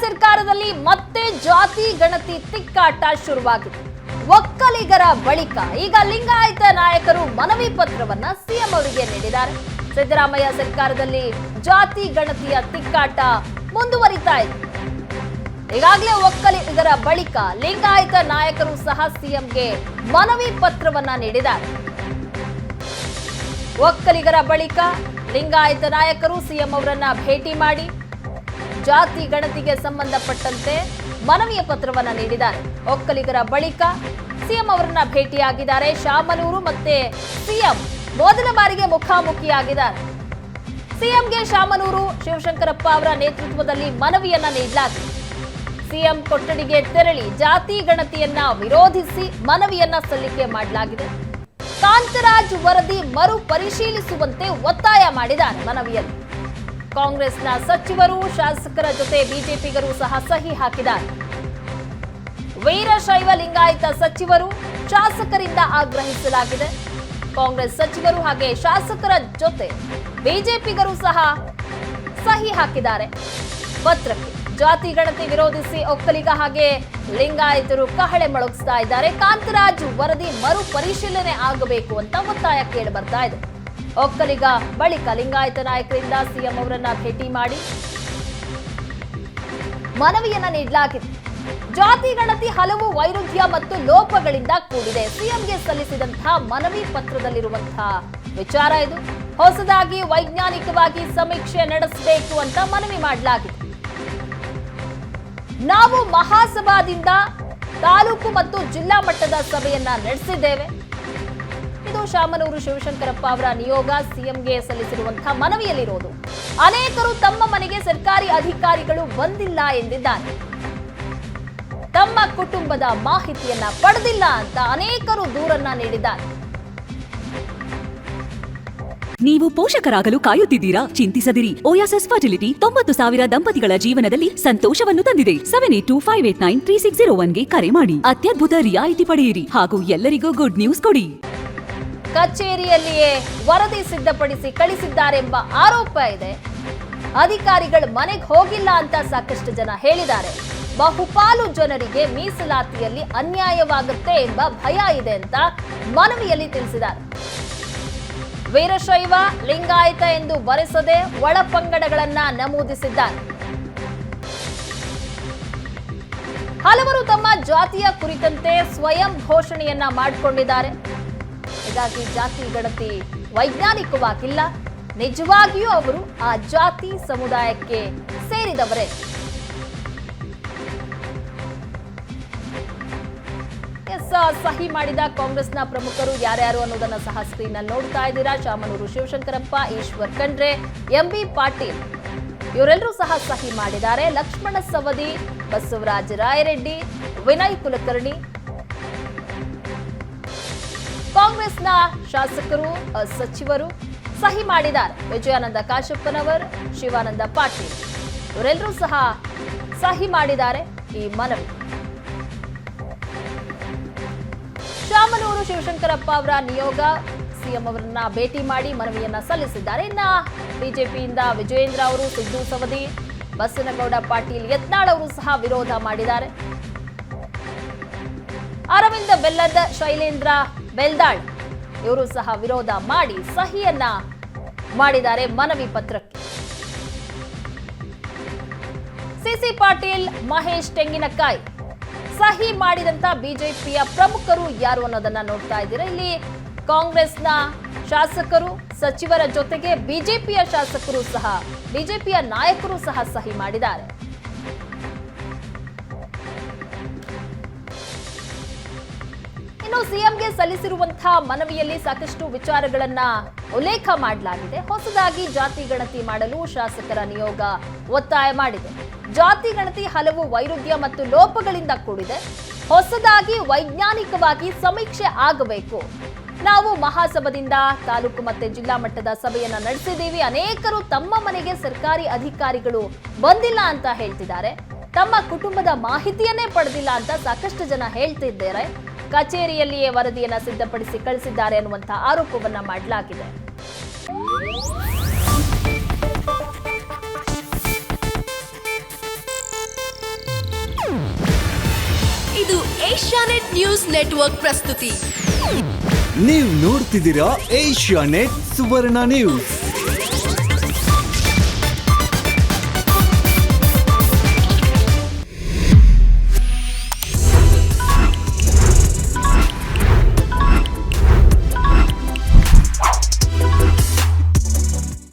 ಸರ್ಕಾರದಲ್ಲಿ ಮತ್ತೆ ಜಾತಿ ಗಣತಿ ತಿಕ್ಕಾಟ ಶುರುವಾಗಿದೆ. ಒಕ್ಕಲಿಗರ ಬಳಿಕ ಈಗ ಲಿಂಗಾಯತ ನಾಯಕರು ಮನವಿ ಪತ್ರವನ್ನ ಸಿಎಂ ಅವರಿಗೆ ನೀಡಿದ್ದಾರೆ. ಸಿದ್ದರಾಮಯ್ಯ ಸರ್ಕಾರದಲ್ಲಿ ಜಾತಿ ಗಣತಿಯ ತಿಕ್ಕಾಟ ಮುಂದುವರಿತಾ ಇದೆ. ಈಗಾಗಲೇ ಒಕ್ಕಲಿಗರ ಬಳಿಕ ಲಿಂಗಾಯತ ನಾಯಕರು ಸಹ ಸಿಎಂಗೆ ಮನವಿ ಪತ್ರವನ್ನ ನೀಡಿದ್ದಾರೆ. ಒಕ್ಕಲಿಗರ ಬಳಿಕ ಲಿಂಗಾಯತ ನಾಯಕರು ಸಿಎಂ ಅವರನ್ನ ಭೇಟಿ ಮಾಡಿ ಜಾತಿ ಗಣತಿಗೆ ಸಂಬಂಧಪಟ್ಟಂತೆ ಮನವಿಯ ಪತ್ರವನ್ನ ನೀಡಿದ್ದಾರೆ. ಒಕ್ಕಲಿಗರ ಬಳಿಕ ಸಿಎಂ ಅವರನ್ನ ಭೇಟಿಯಾಗಿದ್ದಾರೆ. ಶಾಮನೂರು ಮತ್ತೆ ಸಿಎಂ ಮೊದಲ ಬಾರಿಗೆ ಮುಖಾಮುಖಿಯಾಗಿದ್ದಾರೆ. ಸಿಎಂಗೆ ಶಾಮನೂರು ಶಿವಶಂಕರಪ್ಪ ಅವರ ನೇತೃತ್ವದಲ್ಲಿ ಮನವಿಯನ್ನ ನೀಡಲಾಗಿದೆ. ಸಿಎಂ ಕೊಠಡಿಗೆ ತೆರಳಿ ಜಾತಿ ಗಣತಿಯನ್ನ ವಿರೋಧಿಸಿ ಮನವಿಯನ್ನ ಸಲ್ಲಿಕೆ ಮಾಡಲಾಗಿದೆ. ಕಾಂತರಾಜ್ ವರದಿ ಮರು ಪರಿಶೀಲಿಸುವಂತೆ ಒತ್ತಾಯ ಮಾಡಿದ್ದಾರೆ. ಮನವಿಯಲ್ಲಿ ಕಾಂಗ್ರೆಸ್ನ ಸಚಿವರು, ಶಾಸಕರ ಜೊತೆ ಬಿಜೆಪಿಗರು ಸಹ ಸಹಿ ಹಾಕಿದ್ದಾರೆ. ವೀರಶೈವ ಲಿಂಗಾಯತ ಸಚಿವರು, ಶಾಸಕರಿಂದ ಆಗ್ರಹಿಸಲಾಗಿದೆ. ಕಾಂಗ್ರೆಸ್ ಸಚಿವರು ಹಾಗೆ ಶಾಸಕರ ಜೊತೆ ಬಿಜೆಪಿಗರು ಸಹ ಸಹಿ ಹಾಕಿದ್ದಾರೆ ಪತ್ರಕ್ಕೆ. ಜಾತಿ ಗಣತಿ ವಿರೋಧಿಸಿ ಒಕ್ಕಲಿಗ ಹಾಗೆ ಲಿಂಗಾಯತರು ಕಹಳೆ ಮೊಳಗಿಸ್ತಾ ಇದ್ದಾರೆ. ಕಾಂತರಾಜ್ ವರದಿ ಮರು ಪರಿಶೀಲನೆ ಆಗಬೇಕು ಅಂತ ಒತ್ತಾಯ ಕೇಳಿ ಬರ್ತಾ ಇದೆ. ಒಕ್ಕಲಿಗ ಬಳಿಕ ಲಿಂಗಾಯತ ನಾಯಕರಿಂದ ಸಿಎಂ ಅವರನ್ನ ಭೇಟಿ ಮಾಡಿ ಮನವಿಯನ್ನ ನೀಡಲಾಗಿದೆ. ಜಾತಿ ಗಣತಿ ಹಲವು ವೈರುಧ್ಯ ಮತ್ತು ಲೋಪಗಳಿಂದ ಕೂಡಿದೆ. ಸಿಎಂಗೆ ಸಲ್ಲಿಸಿದಂತಹ ಮನವಿ ಪತ್ರದಲ್ಲಿರುವಂತಹ ವಿಚಾರ ಇದು. ಹೊಸದಾಗಿ ವೈಜ್ಞಾನಿಕವಾಗಿ ಸಮೀಕ್ಷೆ ನಡೆಸಬೇಕು ಅಂತ ಮನವಿ ಮಾಡಲಾಗಿದೆ. ನಾವು ಮಹಾಸಭಾದಿಂದ ತಾಲೂಕು ಮತ್ತು ಜಿಲ್ಲಾ ಮಟ್ಟದ ಸಭೆಯನ್ನ ನಡೆಸಿದ್ದೇವೆ. ಇದು ಶಾಮನೂರು ಶಿವಶಂಕರಪ್ಪ ಅವರ ನಿಯೋಗ ಸಿಎಂಗೆ ಸಲ್ಲಿಸಿರುವಂತಹ ಮನವಿಯಲ್ಲಿರೋದು. ಅನೇಕರು ತಮ್ಮ ಮನೆಗೆ ಸರ್ಕಾರಿ ಅಧಿಕಾರಿಗಳು ಬಂದಿಲ್ಲ ಎಂದಿದ್ದಾರೆ. ತಮ್ಮ ಕುಟುಂಬದ ಮಾಹಿತಿಯನ್ನ ಪಡೆದಿಲ್ಲ ಅಂತ ಅನೇಕರು ದೂರನ್ನ ನೀಡಿದ್ದಾರೆ. ನೀವು ಪೋಷಕರಾಗಲು ಕಾಯುತ್ತಿದ್ದೀರಾ? ಚಿಂತಿಸದಿರಿ. ಓಯಾಸಿಸ್ ಫರ್ಟಿಲಿಟಿ 90,000 ದಂಪತಿಗಳ ಜೀವನದಲ್ಲಿ ಸಂತೋಷವನ್ನು ತಂದಿದೆ. 7825893601ಗೆ ಕರೆ ಮಾಡಿ ಅತ್ಯದ್ಭುತ ರಿಯಾಯಿತಿ ಪಡೆಯಿರಿ ಹಾಗೂ ಎಲ್ಲರಿಗೂ ಗುಡ್ ನ್ಯೂಸ್ ಕೊಡಿ. ಕಚೇರಿಯಲ್ಲಿಯೇ ವರದಿ ಸಿದ್ಧಪಡಿಸಿ ಕಳಿಸಿದ್ದಾರೆಂಬ ಆರೋಪ ಇದೆ. ಅಧಿಕಾರಿಗಳು ಮನೆಗೆ ಹೋಗಿಲ್ಲ ಅಂತ ಸಾಕಷ್ಟು ಜನ ಹೇಳಿದ್ದಾರೆ. ಬಹುಪಾಲು ಜನರಿಗೆ ಮೀಸಲಾತಿಯಲ್ಲಿ ಅನ್ಯಾಯವಾಗುತ್ತೆ ಎಂಬ ಭಯ ಇದೆ ಅಂತ ಮನವಿಯಲ್ಲಿ ತಿಳಿಸಿದ್ದಾರೆ. ವೀರಶೈವ ಲಿಂಗಾಯತ ಎಂದು ಬರೆಸದೆ ಒಳಪಂಗಡಗಳನ್ನ ನಮೂದಿಸಿದ್ದಾರೆ. ಹಲವರು ತಮ್ಮ ಜಾತಿಯ ಕುರಿತಂತೆ ಸ್ವಯಂ ಘೋಷಣೆಯನ್ನ ಮಾಡಿಕೊಂಡಿದ್ದಾರೆ. ಹೀಗಾಗಿ ಜಾತಿ ಗಣತಿ ವೈಜ್ಞಾನಿಕವಾಗಿಲ್ಲ, ನಿಜವಾಗಿಯೂ ಅವರು ಆ ಜಾತಿ ಸಮುದಾಯಕ್ಕೆ ಸೇರಿದವರೇ. ಸಹಿ ಮಾಡಿದ ಕಾಂಗ್ರೆಸ್ನ ಪ್ರಮುಖರು ಯಾರ್ಯಾರು ಅನ್ನೋದನ್ನ ಸಹ ಸ್ಕ್ರೀನ್ ನಲ್ಲಿ ನೋಡ್ತಾ ಇದ್ದೀರಾ. ಶಾಮನೂರು ಶಿವಶಂಕರಪ್ಪ, ಈಶ್ವರ್ ಖಂಡ್ರೆ, ಎಂಬಿ ಪಾಟೀಲ್ ಇವರೆಲ್ಲರೂ ಸಹ ಸಹಿ ಮಾಡಿದ್ದಾರೆ. ಲಕ್ಷ್ಮಣ ಸವದಿ, ಬಸವರಾಜ ರಾಯರೆಡ್ಡಿ, ವಿನಯ್ ಕುಲಕರ್ಣಿ, ಕಾಂಗ್ರೆಸ್ನ ಶಾಸಕರು, ಸಚಿವರು ಸಹಿ ಮಾಡಿದ್ದಾರೆ. ವಿಜಯಾನಂದ ಕಾಶಪ್ಪನವರ್, ಶಿವಾನಂದ ಪಾಟೀಲ್ ಇವರೆಲ್ಲರೂ ಸಹ ಸಹಿ ಮಾಡಿದ್ದಾರೆ ಈ ಮನವಿ. ಶಾಮನೂರು ಶಿವಶಂಕರಪ್ಪ ಅವರ ನಿಯೋಗ ಸಿಎಂ ಅವರನ್ನ ಭೇಟಿ ಮಾಡಿ ಮನವಿಯನ್ನ ಸಲ್ಲಿಸಿದ್ದಾರೆ. ಇನ್ನ ಬಿಜೆಪಿಯಿಂದ ವಿಜಯೇಂದ್ರ ಅವರು, ಸಿದ್ದು ಸವದಿ, ಬಸನಗೌಡ ಪಾಟೀಲ್, ಯತ್ನಾಳ್ ಅವರು ಸಹ ವಿರೋಧ ಮಾಡಿದ್ದಾರೆ. ಅರವಿಂದ ಬೆಲ್ಲದ, ಶೈಲೇಂದ್ರ ಬೆಲ್ದಾಳ್ ಇವರು ಸಹ ವಿರೋಧ ಮಾಡಿ ಸಹಿಯನ್ನ ಮಾಡಿದ್ದಾರೆ ಮನವಿ ಪತ್ರಕ್ಕೆ. ಸಿಸಿ ಪಾಟೀಲ್, ಮಹೇಶ್ ತೆಂಗಿನಕಾಯಿ ಸಹಿ ಮಾಡಿದಂತ ಬಿಜೆಪಿಯ ಪ್ರಮುಖರು ಯಾರು ಅನ್ನೋದನ್ನ ನೋಡ್ತಾ ಇದ್ದೀರಾ. ಇಲ್ಲಿ ಕಾಂಗ್ರೆಸ್ನ ಶಾಸಕರು, ಸಚಿವರ ಜೊತೆಗೆ ಬಿಜೆಪಿಯ ಶಾಸಕರು ಸಹ, ಬಿಜೆಪಿಯ ನಾಯಕರು ಸಹ ಸಹಿ ಮಾಡಿದ್ದಾರೆ. ಇನ್ನು ಸಿಎಂಗೆ ಸಲ್ಲಿಸಿರುವಂತಹ ಮನವಿಯಲ್ಲಿ ಸಾಕಷ್ಟು ವಿಚಾರಗಳನ್ನ ಉಲ್ಲೇಖ ಮಾಡಲಾಗಿದೆ. ಹೊಸದಾಗಿ ಜಾತಿ ಗಣತಿ ಮಾಡಲು ಶಾಸಕರ ನಿಯೋಗ ಒತ್ತಾಯ ಮಾಡಿದೆ. ಜಾತಿ ಗಣತಿ ಹಲವು ವೈರುಧ್ಯ ಮತ್ತು ಲೋಪಗಳಿಂದ ಕೂಡಿದೆ. ಹೊಸದಾಗಿ ವೈಜ್ಞಾನಿಕವಾಗಿ ಸಮೀಕ್ಷೆ ಆಗಬೇಕು. ನಾವು ಮಹಾಸಭಾದಿಂದ ತಾಲೂಕು ಮತ್ತೆ ಜಿಲ್ಲಾ ಮಟ್ಟದ ಸಭೆಯನ್ನ ನಡೆಸಿದ್ದೀವಿ. ಅನೇಕರು ತಮ್ಮ ಮನೆಗೆ ಸರ್ಕಾರಿ ಅಧಿಕಾರಿಗಳು ಬಂದಿಲ್ಲ ಅಂತ ಹೇಳ್ತಿದ್ದಾರೆ. ತಮ್ಮ ಕುಟುಂಬದ ಮಾಹಿತಿಯನ್ನೇ ಪಡೆದಿಲ್ಲ ಅಂತ ಸಾಕಷ್ಟು ಜನ ಹೇಳ್ತಿದ್ದಾರೆ. ಕಚೇರಿಯಲ್ಲಿಯೇ ವರದಿಯನ್ನ ಸಿದ್ಧಪಡಿಸಿ ಕಳಿಸಿದ್ದಾರೆ ಅನ್ನುವಂತ ಆರೋಪವನ್ನ ಮಾಡಲಾಗಿದೆ. ಇದು ಏಷ್ಯಾನೆಟ್ ನ್ಯೂಸ್ ನೆಟ್ವರ್ಕ್ ಪ್ರಸ್ತುತಿ. ನೀವು ನೋಡ್ತಿದ್ದೀರಾ ಏಷ್ಯಾನೆಟ್ ಸುವರ್ಣ ನ್ಯೂಸ್.